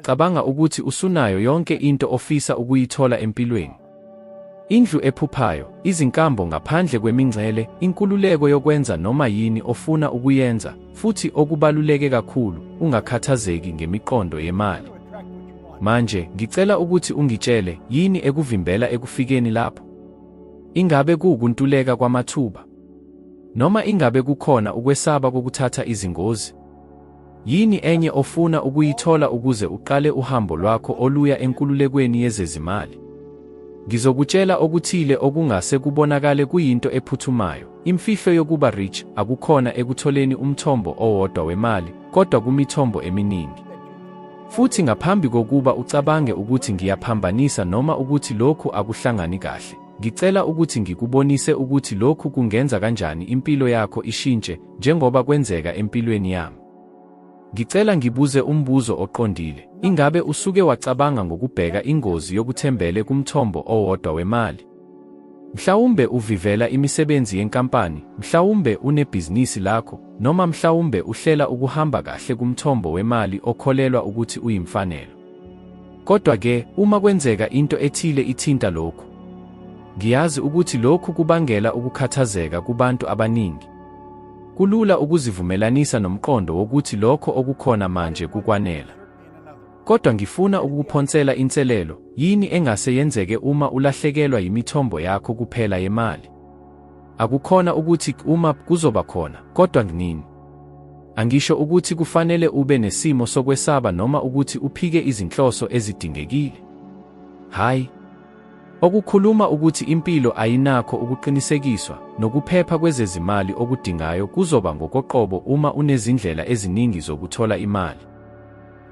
cabanga ukuthi usunayo yonke into ofisa ukuyithola empilweni. Indlu ephuphayo, izinkambo ngaphandle kwemingcele, inkululeko yokwenza noma yini ofuna ukuyenza, futhi okubaluleke kakhulu, ungakhathazeki ngemiqondo yemali. Manje, ngicela ukuthi ungitshele, yini ekuvimbela ekufikeni lapho? Ingabe kuukuntuleka kwamathuba? Noma ingabe kukhona ukwesaba kokuthatha izingozi? Yini enye ofuna ukuyithola ukuze uqale uhambo lwakho oluya enkululekweni yezezimali? Ngizokutshela okuthile okungase kubonakale kuyinto ephuthumayo. Imfihlo yokuba rich akukhona ekutholeni umthombo owodwa wemali, kodwa kumithombo eminingi. Futhi ngaphambi kokuba ucabange ukuthi ngiyaphambanisa noma ukuthi lokhu akuhlangani kahle, ngicela ukuthi ngikubonise ukuthi lokhu kungenza kanjani impilo yakho ishintshe njengoba kwenzeka empilweni yami. Ngicela ngibuze umbuzo oqondile. Ingabe usuke wacabanga ngokubheka ingozi yokuthembele kumthombo owodwa wemali? Mhlawumbe uvivela imisebenzi yenkampani, mhlawumbe unebhizinisi lakho, noma mhlawumbe uhlela ukuhamba kahle kumthombo wemali okholelwa ukuthi uyimfanelo. Kodwa-ke, uma kwenzeka into ethile ithinta lokhu, ngiyazi ukuthi lokhu kubangela ukukhathazeka kubantu abaningi. Kulula ukuzivumelanisa nomqondo wokuthi lokho okukhona manje kukwanela. Kodwa ngifuna ukukuphonsela inselelo, yini engase yenzeke uma ulahlekelwa yimithombo yakho kuphela yemali? Akukhona ukuthi uma kuzoba khona, kodwa nini? Angisho ukuthi kufanele ube nesimo sokwesaba noma ukuthi uphike izinhloso ezidingekile. Hayi. Okukhuluma ukuthi impilo ayinakho ukuqinisekiswa, nokuphepha kwezezimali okudingayo kuzoba ngokoqobo uma unezindlela eziningi zokuthola imali.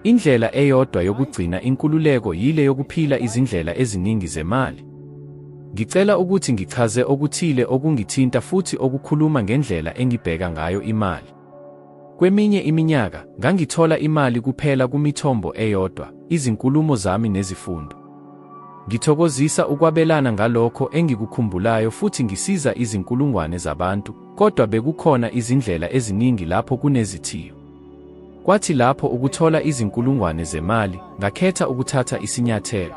Indlela eyodwa yokugcina inkululeko yile yokuphila izindlela eziningi zemali. Ngicela ukuthi ngichaze okuthile okungithinta futhi okukhuluma ngendlela engibheka ngayo imali. Kweminye iminyaka, ngangithola imali kuphela kumithombo eyodwa, izinkulumo zami nezifundo. Ngithokozisa ukwabelana ngalokho engikukhumbulayo futhi ngisiza izinkulungwane zabantu, kodwa bekukhona izindlela eziningi lapho kunezithiyo. Kwathi lapho ukuthola izinkulungwane zemali, ngakhetha ukuthatha isinyathelo.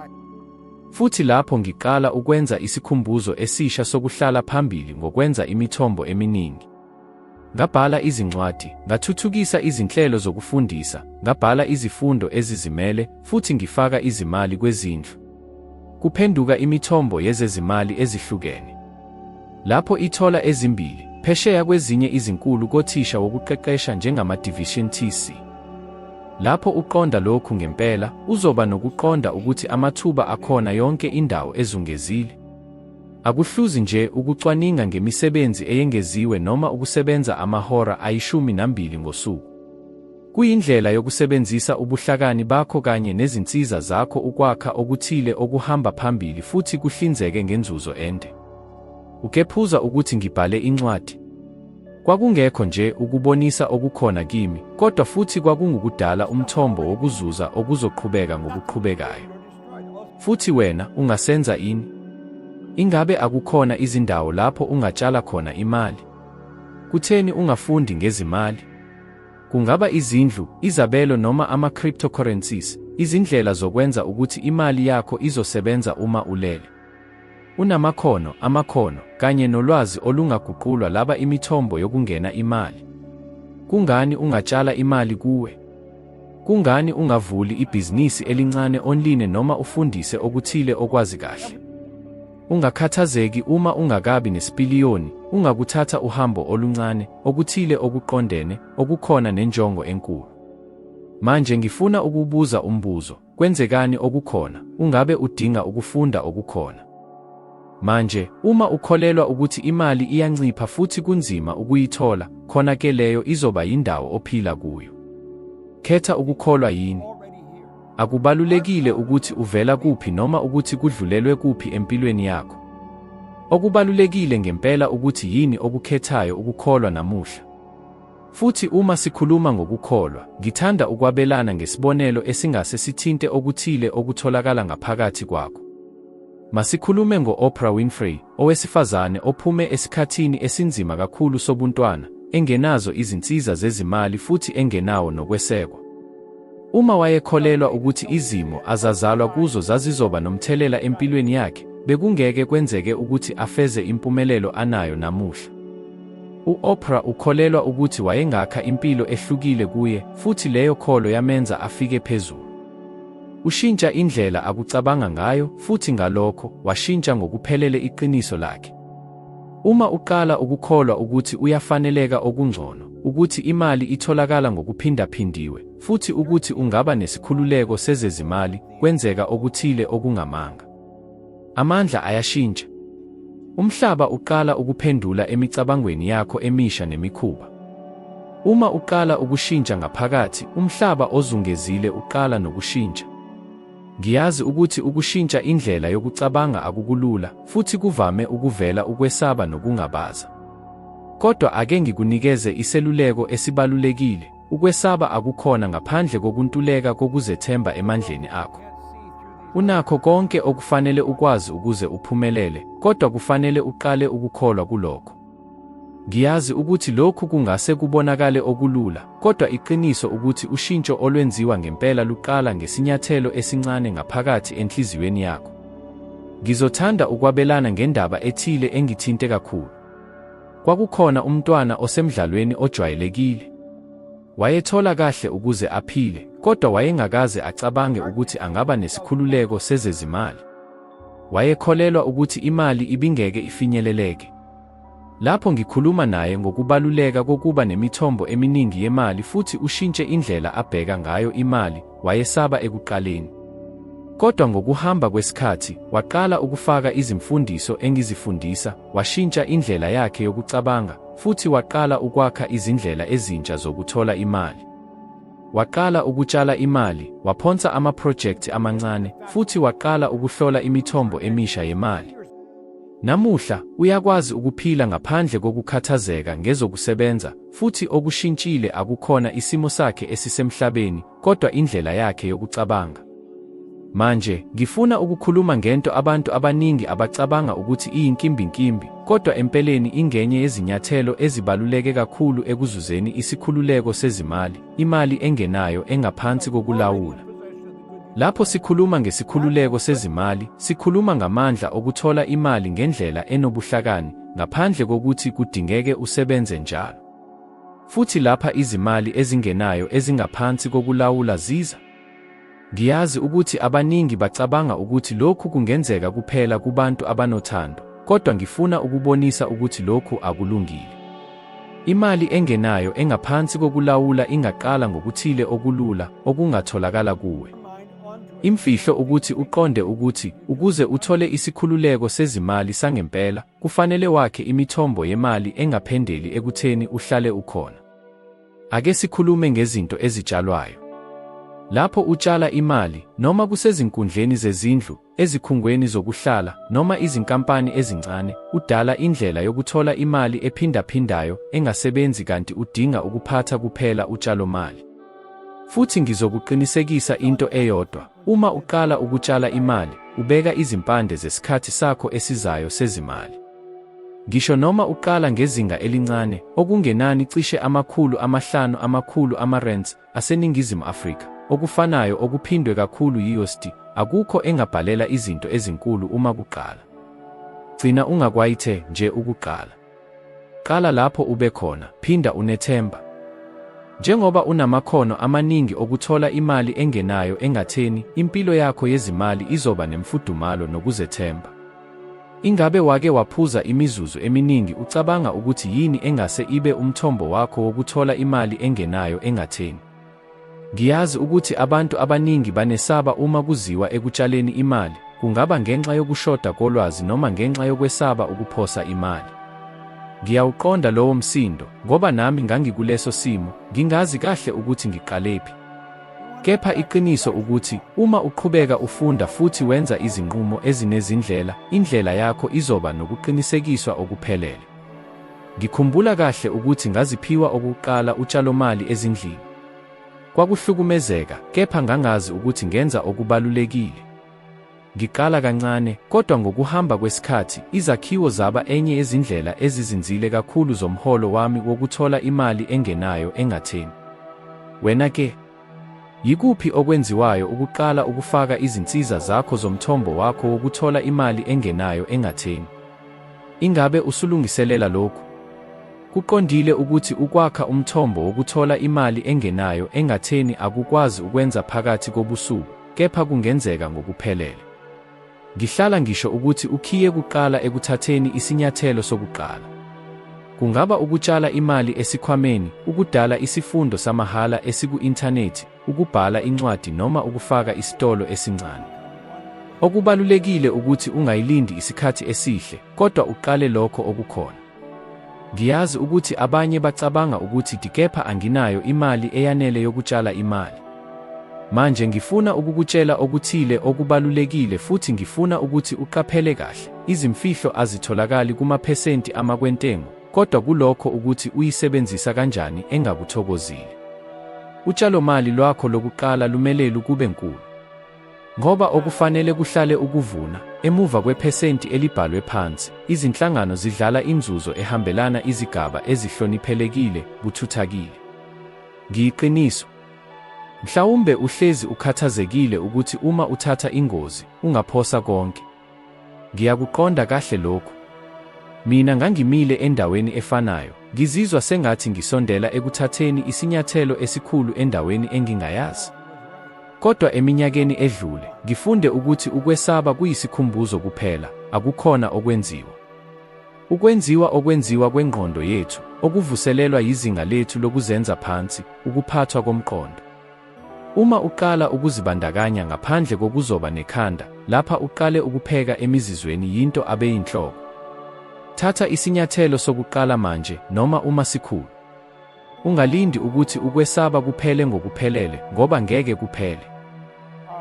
Futhi lapho ngiqala ukwenza isikhumbuzo esisha sokuhlala phambili ngokwenza imithombo eminingi. Ngabhala izincwadi, ngathuthukisa izinhlelo zokufundisa, ngabhala izifundo ezizimele, futhi ngifaka izimali kwezindlu. Kuphenduka imithombo yezezimali ezihlukene. Lapho ithola ezimbili, phesheya kwezinye izinkulu kothisha wokuqeqesha njengama-Division TC. Lapho uqonda lokhu ngempela, uzoba nokuqonda ukuthi amathuba akhona yonke indawo ezungezile. Akuhluzi nje ukucwaninga ngemisebenzi eyengeziwe noma ukusebenza amahora ayi-12 ngosuku. Kuyindlela yokusebenzisa ubuhlakani bakho kanye nezinsiza zakho ukwakha okuthile okuhamba phambili futhi kuhlinzeke ngenzuzo ende. Ukephuza ukuthi ngibhale incwadi. Kwakungekho nje ukubonisa okukhona kimi, kodwa futhi kwakungukudala umthombo wokuzuza okuzoqhubeka ngokuqhubekayo. Futhi wena, ungasenza ini? Ingabe akukhona izindawo lapho ungatshala khona imali? Kutheni ungafundi ngezimali? Kungaba izindlu, izabelo noma ama-cryptocurrencies, izindlela zokwenza ukuthi imali yakho izosebenza uma ulele. Amakhono, kanye nolwazi olungaguqulwa laba imithombo yokungena imali. Kungani ungatshala imali kuwe? Kungani ungavuli ibhizinisi elincane online noma ufundise okuthile okwazi kahle? Ungakhathazeki uma ungakabi nesipiliyoni, ungakuthatha uhambo oluncane, okuthile okuqondene, okukhona nenjongo enkulu. Manje ngifuna ukubuza umbuzo, kwenzekani okukhona, ungabe udinga ukufunda okukhona? Manje, uma ukholelwa ukuthi imali iyancipha futhi kunzima ukuyithola, khona-ke leyo izoba yindawo ophila kuyo. Khetha ukukholwa yini? Akubalulekile ukuthi uvela kuphi noma ukuthi kudlulelwe kuphi empilweni yakho. Okubalulekile ngempela ukuthi yini okukhethayo ukukholwa namuhla. Futhi uma sikhuluma ngokukholwa, ngithanda ukwabelana ngesibonelo esingase sithinte okuthile okutholakala ngaphakathi kwakho. Masikhulume ngo-Oprah Winfrey, owesifazane ophume esikhathini esinzima kakhulu sobuntwana, engenazo izinsiza zezimali futhi engenawo nokwesekwa. Uma wayekholelwa ukuthi izimo azazalwa kuzo zazizoba nomthelela empilweni yakhe, bekungeke kwenzeke ukuthi afeze impumelelo anayo namuhla. U-Oprah ukholelwa ukuthi wayengakha impilo ehlukile kuye, futhi leyo kholo yamenza afike phezulu. Ushintsha indlela akucabanga ngayo, futhi ngalokho washintsha ngokuphelele iqiniso lakhe. Uma uqala ukukholwa ukuthi uyafaneleka okungcono, ukuthi imali itholakala ngokuphindaphindiwe, futhi ukuthi ungaba nesikhululeko sezezimali, kwenzeka okuthile okungamanga. Amandla ayashintsha. Umhlaba uqala ukuphendula emicabangweni yakho emisha nemikhuba. Uma uqala ukushintsha ngaphakathi, umhlaba ozungezile uqala nokushintsha. Ngiyazi ukuthi ukushintsha indlela yokucabanga akukulula, futhi kuvame ukuvela ukwesaba nokungabaza. Kodwa ake ngikunikeze iseluleko esibalulekile: ukwesaba akukhona ngaphandle kokuntuleka kokuzethemba emandleni akho. Unakho konke okufanele ukwazi ukuze uphumelele, kodwa kufanele uqale ukukholwa kulokho. Ngiyazi ukuthi lokhu kungase kubonakale okulula, kodwa iqiniso ukuthi ushintsho olwenziwa ngempela luqala ngesinyathelo esincane ngaphakathi enhliziyweni yakho. Ngizothanda ukwabelana ngendaba ethile engithinte kakhulu. Kwakukhona umntwana osemdlalweni ojwayelekile. Wayethola kahle ukuze aphile, kodwa wayengakaze acabange ukuthi angaba nesikhululeko sezezimali. Wayekholelwa ukuthi imali ibingeke ifinyeleleke. Lapho ngikhuluma naye ngokubaluleka kokuba nemithombo eminingi yemali futhi ushintshe indlela abheka ngayo imali, wayesaba ekuqaleni. Kodwa ngokuhamba kwesikhathi, waqala ukufaka izimfundiso engizifundisa, washintsha indlela yakhe yokucabanga, futhi waqala ukwakha izindlela ezintsha zokuthola imali. Waqala ukutshala imali, waphonsa amaphrojekthi amancane, futhi waqala ukuhlola imithombo emisha yemali. Namuhla, uyakwazi ukuphila ngaphandle kokukhathazeka ngezokusebenza, futhi okushintshile akukhona isimo sakhe esisemhlabeni, kodwa indlela yakhe yokucabanga. Manje, ngifuna ukukhuluma ngento abantu abaningi abacabanga ukuthi iyinkimbinkimbi, kodwa empeleni ingenye yezinyathelo ezibaluleke kakhulu ekuzuzeni isikhululeko sezimali, imali engenayo engaphansi kokulawula. Lapho sikhuluma ngesikhululeko sezimali, sikhuluma ngamandla okuthola imali ngendlela enobuhlakani, ngaphandle kokuthi kudingeke usebenze njalo. Futhi lapha izimali ezingenayo ezingaphansi kokulawula ziza. Ngiyazi ukuthi abaningi bacabanga ukuthi lokhu kungenzeka kuphela kubantu abanothando, kodwa ngifuna ukubonisa ukuthi lokhu akulungile. Imali engenayo engaphansi kokulawula ingaqala ngokuthile okulula, okungatholakala kuwe. Imfihlo ukuthi uqonde ukuthi, ukuze uthole isikhululeko sezimali sangempela, kufanele wakhe imithombo yemali engaphendeli ekutheni uhlale ukhona. Ake sikhulume ngezinto ezitshalwayo. Lapho utshala imali, noma kusezinkundleni zezindlu, ezikhungweni zokuhlala, noma izinkampani ezincane, udala indlela yokuthola imali ephindaphindayo, engasebenzi kanti udinga ukuphatha kuphela utshalomali. Futhi ngizokuqinisekisa into eyodwa: uma uqala ukutshala imali, ubeka izimpande zesikhathi sakho esizayo sezimali. Ngisho noma uqala ngezinga elincane, okungenani cishe amakhulu ama-rands aseNingizimu Afrika, okufanayo okuphindwe kakhulu yi-USD, akukho engabhalela izinto ezinkulu uma kuqala. Gcina ungakwayithe nje ukuqala. Qala lapho ube khona, phinda unethemba. Njengoba unamakhono amaningi okuthola imali engenayo engatheni, impilo yakho yezimali izoba nemfudumalo nokuzethemba. Ingabe wake waphuza imizuzu eminingi ucabanga ukuthi yini engase ibe umthombo wakho wokuthola imali engenayo engatheni? Ngiyazi ukuthi abantu abaningi banesaba uma kuziwa ekutshaleni imali, kungaba ngenxa yokushoda kolwazi noma ngenxa yokwesaba ukuphosa imali. Ngiyawuqonda lowo msindo, ngoba nami ngangikuleso simo, ngingazi kahle ukuthi ngiqalephi. Kepha iqiniso ukuthi, uma uqhubeka ufunda futhi wenza izinqumo ezinezindlela, indlela yakho izoba nokuqinisekiswa okuphelele. Ngikhumbula kahle ukuthi ngaziphiwa okokuqala utshalomali ezindlini. Kwakuhlukumezeka, kepha ngangazi ukuthi ngenza okubalulekile. Ngiqala kancane, kodwa ngokuhamba kwesikhathi, izakhiwo zaba enye yezindlela ezizinzile kakhulu zomholo wami wokuthola imali engenayo engatheni. Wena ke? Yikuphi okwenziwayo ukuqala ukufaka izinsiza zakho zomthombo wakho wokuthola imali engenayo engatheni? Ingabe usulungiselela lokhu? Kuqondile ukuthi ukwakha umthombo wokuthola imali engenayo engatheni akukwazi ukwenza phakathi kobusuku, kepha kungenzeka ngokuphelele. Ngihlala ngisho ukuthi ukhiye kuqala ekuthatheni isinyathelo sokuqala. Kungaba ukutshala imali esikhwameni, ukudala isifundo samahhala esiku-inthanethi, ukubhala incwadi noma ukufaka isitolo esincane. Okubalulekile ukuthi ungayilindi isikhathi esihle, kodwa uqale lokho okukhona. Ngiyazi ukuthi abanye bacabanga ukuthi kepha anginayo imali eyanele yokutshala imali. Manje ngifuna ukukutshela okuthile okubalulekile futhi ngifuna ukuthi uqaphele kahle. Izimfihlo azitholakali kumaphesenti amakwentengo, kodwa kulokho ukuthi uyisebenzisa kanjani engakuthokozile. Utshalomali lwakho lokuqala lumele kube nkulu. Ngoba okufanele kuhlale ukuvuna, emuva kwephesenti elibhalwe phansi, izinhlangano zidlala inzuzo ehambelana izigaba ezihloniphelekile, buthuthakile. Ngiyiqiniso. Mhlawumbe uhlezi ukhathazekile ukuthi uma uthatha ingozi, ungaphosa konke. Ngiyakuqonda kahle lokhu. Mina ngangimile endaweni efanayo, ngizizwa sengathi ngisondela ekuthatheni isinyathelo esikhulu endaweni engingayazi. Kodwa eminyakeni edlule, ngifunde ukuthi ukwesaba kuyisikhumbuzo kuphela, akukhona okwenziwa. Okwenziwa kwengqondo yethu, okuvuselelwa yizinga lethu lokuzenza phansi, ukuphathwa komqondo. Uma uqala ukuzibandakanya ngaphandle kokuzoba nekhanda, lapha uqale ukupheka emizizweni yinto abeyinhloko. Thatha isinyathelo sokuqala manje noma uma sikhulu. Ungalindi ukuthi ukwesaba kuphele ngokuphelele, ngoba ngeke kuphele.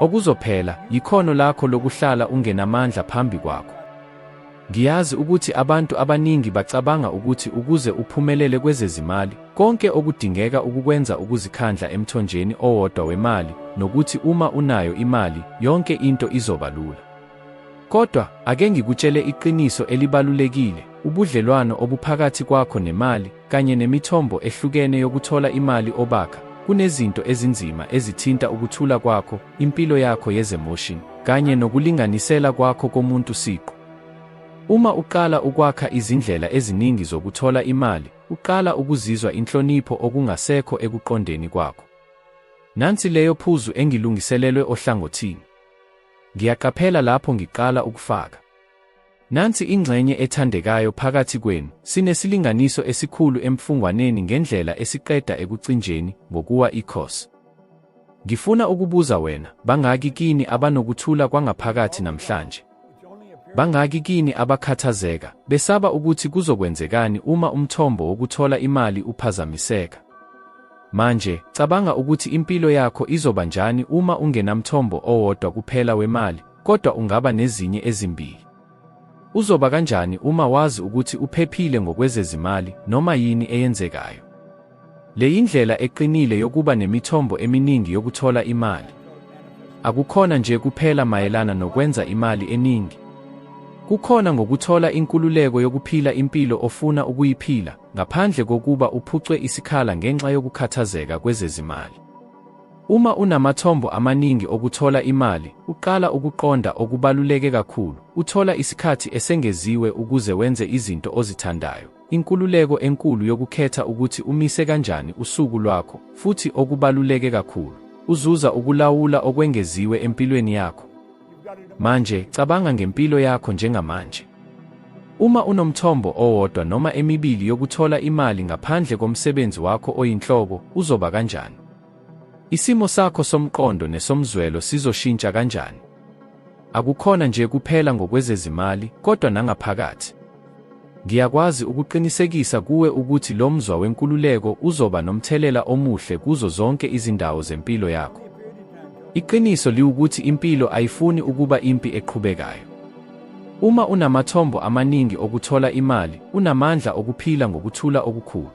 Okuzophela yikhono lakho lokuhlala ungenamandla phambi kwakho. Ngiyazi ukuthi abantu abaningi bacabanga ukuthi ukuze uphumelele kwezezimali, konke okudingeka ukukwenza ukuzikhandla emthonjeni owodwa wemali, nokuthi uma unayo imali, yonke into izoba lula. Kodwa, ake ngikutshele iqiniso elibalulekile, ubudlelwano obuphakathi kwakho nemali, kanye nemithombo ehlukene yokuthola imali obakha, kunezinto ezinzima ezithinta ukuthula kwakho, impilo yakho yezemotion, kanye nokulinganisela kwakho komuntu siqu. Uma uqala ukwakha izindlela eziningi zokuthola imali, uqala ukuzizwa inhlonipho okungasekho ekuqondeni kwakho. Nansi leyo phuzu engilungiselelwe ohlangothini. Ngiyaqaphela lapho ngiqala ukufaka. Nansi ingxenye ethandekayo phakathi kwenu, sinesilinganiso esikhulu emfungwaneni ngendlela esiqeda ekucinjeni, ngokuwa ikhosi. Ngifuna ukubuza wena, bangaki kini abanokuthula kwangaphakathi namhlanje? Bangaki kini abakhathazeka, besaba ukuthi kuzokwenzekani uma umthombo wokuthola imali uphazamiseka? Manje, cabanga ukuthi impilo yakho izoba njani uma ungenamthombo owodwa kuphela wemali, kodwa ungaba nezinye ezimbili. Uzoba kanjani uma wazi ukuthi uphephile ngokwezezimali noma yini eyenzekayo? Le yindlela eqinile yokuba nemithombo eminingi yokuthola imali. Akukhona nje kuphela mayelana nokwenza imali eningi. Kukhona ngokuthola inkululeko yokuphila impilo ofuna ukuyiphila, ngaphandle kokuba uphucwe isikhala ngenxa yokukhathazeka kwezezimali. Uma unamathombo amaningi okuthola imali, uqala ukuqonda okubaluleke kakhulu, uthola isikhathi esengeziwe ukuze wenze izinto ozithandayo, inkululeko enkulu yokukhetha ukuthi umise kanjani usuku lwakho, futhi okubaluleke kakhulu, uzuza ukulawula okwengeziwe empilweni yakho. Manje, cabanga ngempilo yakho njengamanje. Uma unomthombo owodwa noma emibili yokuthola imali ngaphandle komsebenzi wakho oyinhloko, uzoba kanjani? Isimo sakho somqondo nesomzwelo sizoshintsha kanjani? Akukhona nje kuphela ngokwezezimali, kodwa nangaphakathi. Ngiyakwazi ukuqinisekisa kuwe ukuthi lo mzwa wenkululeko uzoba nomthelela omuhle kuzo zonke izindawo zempilo yakho. Iqiniso liwukuthi impilo ayifuni ukuba impi eqhubekayo. Uma unamathombo amaningi okuthola imali, unamandla okuphila ngokuthula okukhulu.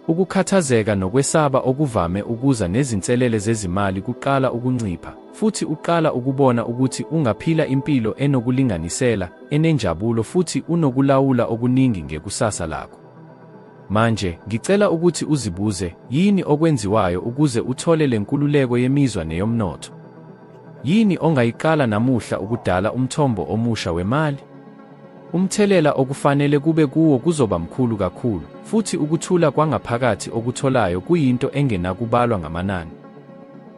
Ukukhathazeka nokwesaba okuvame ukuza nezinselele zezimali kuqala ukuncipha, futhi uqala ukubona ukuthi ungaphila impilo enokulinganisela, enenjabulo futhi unokulawula okuningi ngekusasa lakho. Manje, ngicela ukuthi uzibuze, yini okwenziwayo ukuze uthole le nkululeko yemizwa neyomnotho? Yini ongayiqala namuhla ukudala umthombo omusha wemali? Umthelela okufanele kube kuwo kuzoba mkhulu kakhulu, futhi ukuthula kwangaphakathi okutholayo kuyinto engenakubalwa ngamanani.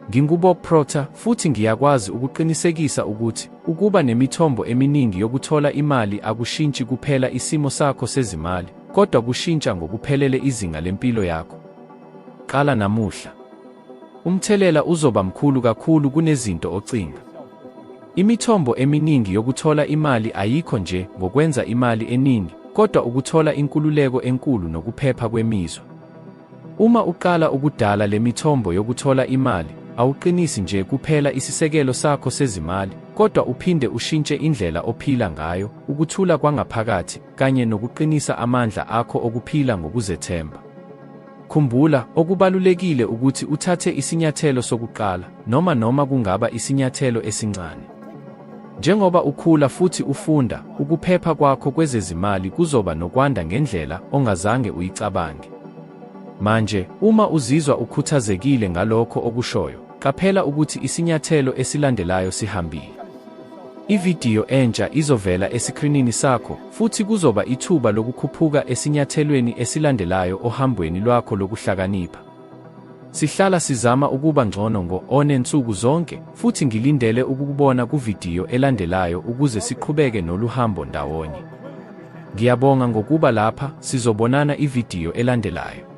NginguBob Proctor, futhi ngiyakwazi ukuqinisekisa ukuthi ukuba nemithombo eminingi yokuthola imali akushintshi kuphela isimo sakho sezimali, kodwa kushintsha ngokuphelele izinga lempilo yakho. Qala namuhla. Umthelela uzoba mkhulu kakhulu kunezinto ocinga. Imithombo eminingi yokuthola imali ayikho nje ngokwenza imali eningi, kodwa ukuthola inkululeko enkulu nokuphepha kwemizwa. Uma uqala ukudala le mithombo yokuthola imali, awuqinisi nje kuphela isisekelo sakho sezimali, kodwa uphinde ushintshe indlela ophila ngayo, ukuthula kwangaphakathi, kanye nokuqinisa amandla akho okuphila ngokuzethemba. Khumbula, okubalulekile ukuthi uthathe isinyathelo sokuqala, noma kungaba isinyathelo esincane. Njengoba ukhula futhi ufunda, ukuphepha kwakho kwezezimali kuzoba nokwanda ngendlela ongazange uyicabange. Manje, uma uzizwa ukhuthazekile ngalokho okushoyo, qaphela ukuthi isinyathelo esilandelayo sihambile. Ividiyo entsha izovela esikrinini sakho, futhi kuzoba ithuba lokukhuphuka esinyathelweni esilandelayo ohambweni lwakho lokuhlakanipha. Sihlala sizama ukuba ngcono ngo-one nsuku zonke, futhi ngilindele ukukubona kuvidiyo elandelayo ukuze siqhubeke noluhambo ndawonye. Ngiyabonga ngokuba lapha, sizobonana ividiyo elandelayo.